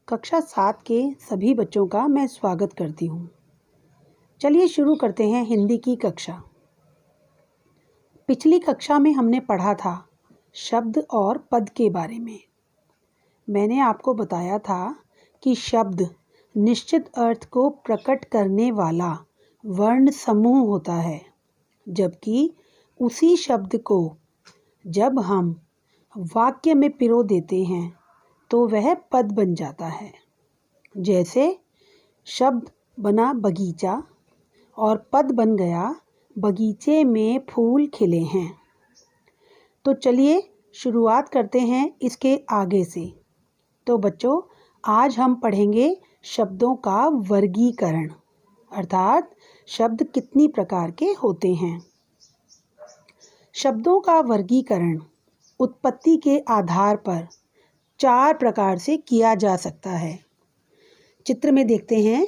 कक्षा 7 के सभी बच्चों का मैं स्वागत करती हूँ। चलिए शुरू करते हैं हिंदी की कक्षा। पिछली कक्षा में हमने पढ़ा था शब्द और पद के बारे में। मैंने आपको बताया था कि शब्द निश्चित अर्थ को प्रकट करने वाला वर्ण समूह होता है, जबकि उसी शब्द को जब हम वाक्य में पिरो देते हैं तो वह पद बन जाता है। जैसे शब्द बना बगीचा और पद बन गया बगीचे में फूल खिले हैं। तो चलिए शुरुआत करते हैं इसके आगे से। तो बच्चों, आज हम पढ़ेंगे शब्दों का वर्गीकरण, अर्थात शब्द कितनी प्रकार के होते हैं। शब्दों का वर्गीकरण उत्पत्ति के आधार पर 4 प्रकार से किया जा सकता है। चित्र में देखते हैं,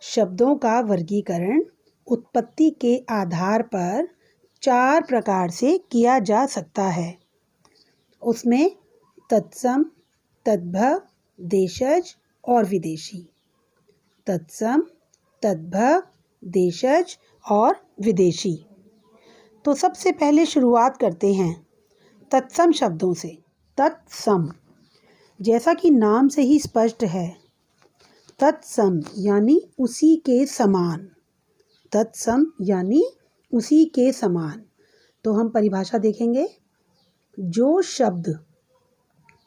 शब्दों का वर्गीकरण उत्पत्ति के आधार पर 4 प्रकार से किया जा सकता है। उसमें तत्सम, तद्भव, देशज और विदेशी। तत्सम, तद्भव, देशज और विदेशी। तो सबसे पहले शुरुआत करते हैं तत्सम शब्दों से। तत्सम, जैसा कि नाम से ही स्पष्ट है, तत्सम यानी उसी के समान। तत्सम यानी उसी के समान। तो हम परिभाषा देखेंगे। जो शब्द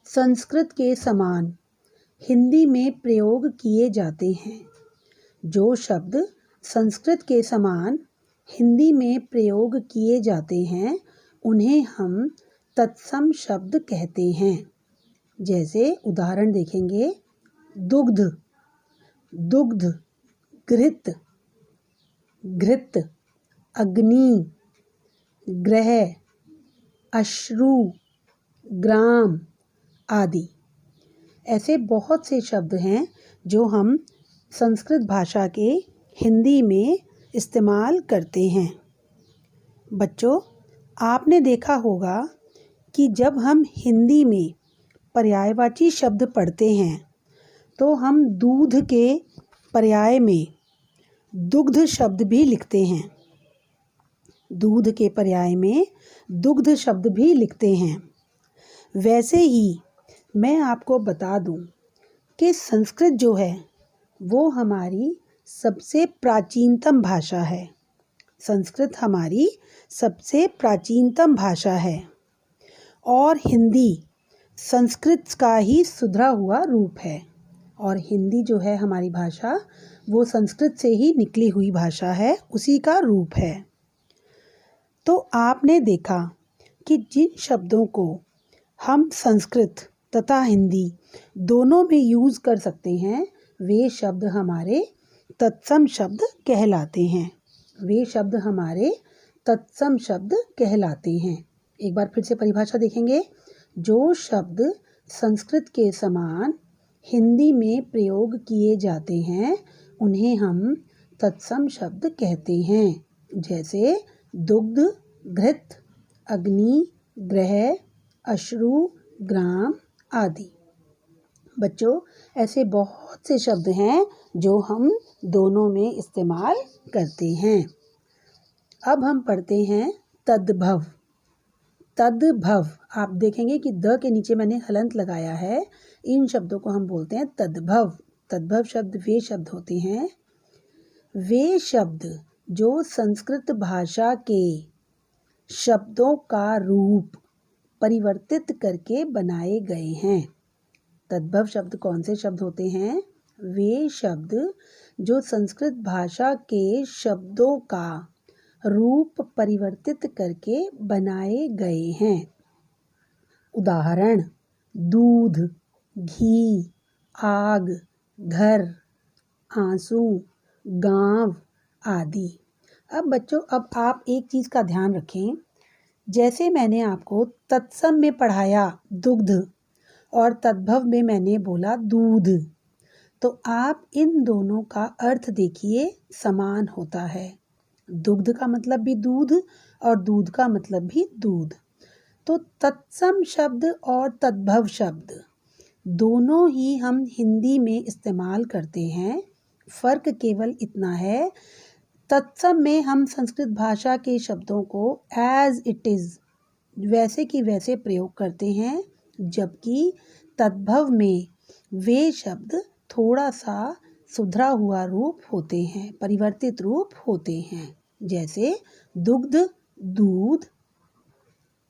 संस्कृत के समान हिंदी में प्रयोग किए जाते हैं, जो शब्द संस्कृत के समान हिंदी में प्रयोग किए जाते हैं, उन्हें हम तत्सम शब्द कहते हैं। जैसे उदाहरण देखेंगे, दुग्ध, दुग्ध, घृत, घृत, अग्नि, ग्रह, अश्रु, ग्राम आदि। ऐसे बहुत से शब्द हैं जो हम संस्कृत भाषा के हिंदी में इस्तेमाल करते हैं। बच्चों, आपने देखा होगा कि जब हम हिंदी में पर्यायवाची शब्द पढ़ते हैं तो हम दूध के पर्याय में दुग्ध शब्द भी लिखते हैं। दूध के पर्याय में दुग्ध शब्द भी लिखते हैं। वैसे ही मैं आपको बता दूं कि संस्कृत जो है वो हमारी सबसे प्राचीनतम भाषा है। संस्कृत हमारी सबसे प्राचीनतम भाषा है और हिंदी संस्कृत का ही सुधरा हुआ रूप है। और हिंदी जो है हमारी भाषा, वो संस्कृत से ही निकली हुई भाषा है, उसी का रूप है। तो आपने देखा कि जिन शब्दों को हम संस्कृत तथा हिंदी दोनों में यूज़ कर सकते हैं, वे शब्द हमारे तत्सम शब्द कहलाते हैं। वे शब्द हमारे तत्सम शब्द कहलाते हैं। एक बार फिर से परिभाषा देखेंगे। जो शब्द संस्कृत के समान हिंदी में प्रयोग किए जाते हैं, उन्हें हम तत्सम शब्द कहते हैं। जैसे दुग्ध, घृत, अग्नि, ग्रह, अश्रु, ग्राम आदि। बच्चों, ऐसे बहुत से शब्द हैं जो हम दोनों में इस्तेमाल करते हैं। अब हम पढ़ते हैं तद्भव। तद्भव, आप देखेंगे कि द के नीचे मैंने हलंत लगाया है। इन शब्दों को हम बोलते हैं तद्भव। तद्भव शब्द वे शब्द होते हैं, वे शब्द जो संस्कृत भाषा के शब्दों का रूप परिवर्तित करके बनाए गए हैं। तद्भव शब्द कौन से शब्द होते हैं? वे शब्द जो संस्कृत भाषा के शब्दों का रूप परिवर्तित करके बनाए गए हैं। उदाहरण, दूध, घी, आग, घर, आंसू, गांव आदि। अब बच्चों, अब आप एक चीज़ का ध्यान रखें। जैसे मैंने आपको तत्सम में पढ़ाया दुग्ध और तद्भव में मैंने बोला दूध, तो आप इन दोनों का अर्थ देखिए, समान होता है। दुग्ध का मतलब भी दूध और दूध का मतलब भी दूध। तो तत्सम शब्द और तद्भव शब्द दोनों ही हम हिंदी में इस्तेमाल करते हैं। फ़र्क केवल इतना है, तत्सम में हम संस्कृत भाषा के शब्दों को एज इट इज़ वैसे की वैसे प्रयोग करते हैं, जबकि तद्भव में वे शब्द थोड़ा सा सुधरा हुआ रूप होते हैं, परिवर्तित रूप होते हैं। जैसे दुग्ध दूध,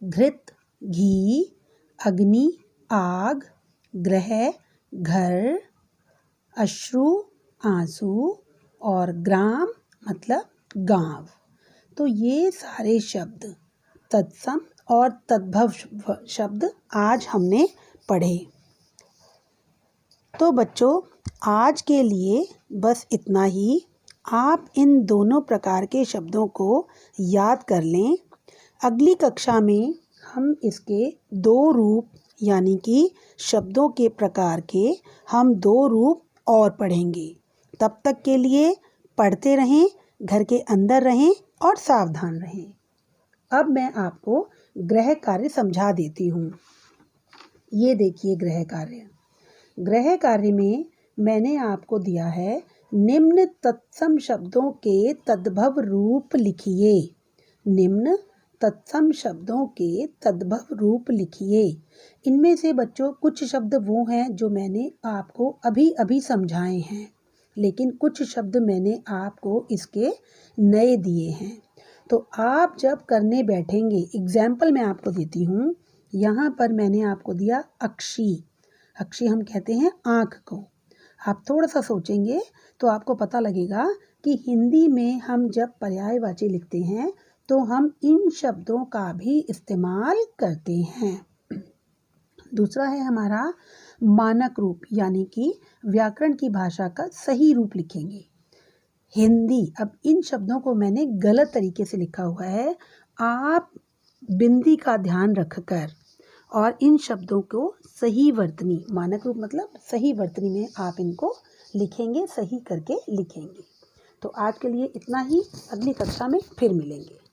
घृत घी, अग्नि आग, ग्रह घर, अश्रु आंसू और ग्राम मतलब गांव। तो ये सारे शब्द तत्सम और तद्भव शब्द आज हमने पढ़े। तो बच्चों, आज के लिए बस इतना ही। आप इन दोनों प्रकार के शब्दों को याद कर लें। अगली कक्षा में हम इसके दो रूप यानी कि शब्दों के प्रकार के हम दो रूप और पढ़ेंगे। तब तक के लिए पढ़ते रहें, घर के अंदर रहें और सावधान रहें। अब मैं आपको गृह कार्य समझा देती हूँ। ये देखिए गृह कार्य। गृह कार्य में मैंने आपको दिया है, निम्न तत्सम शब्दों के तद्भव रूप लिखिए। निम्न तत्सम शब्दों के तद्भव रूप लिखिए। इनमें से बच्चों कुछ शब्द वो हैं जो मैंने आपको अभी अभी समझाए हैं, लेकिन कुछ शब्द मैंने आपको इसके नए दिए हैं। तो आप जब करने बैठेंगे, एग्जाम्पल मैं आपको देती हूँ। यहाँ पर मैंने आपको दिया अक्षी। अक्षी हम कहते हैं आँख को। आप थोड़ा सा सोचेंगे तो आपको पता लगेगा कि हिंदी में हम जब पर्यायवाची लिखते हैं तो हम इन शब्दों का भी इस्तेमाल करते हैं। दूसरा है हमारा मानक रूप, यानी कि व्याकरण की भाषा का सही रूप लिखेंगे। हिंदी, अब इन शब्दों को मैंने गलत तरीके से लिखा हुआ है। आप बिंदी का ध्यान रखकर और इन शब्दों को सही वर्तनी, मानक रूप मतलब सही वर्तनी में आप इनको लिखेंगे, सही करके लिखेंगे। तो आज के लिए इतना ही। अगली कक्षा में फिर मिलेंगे।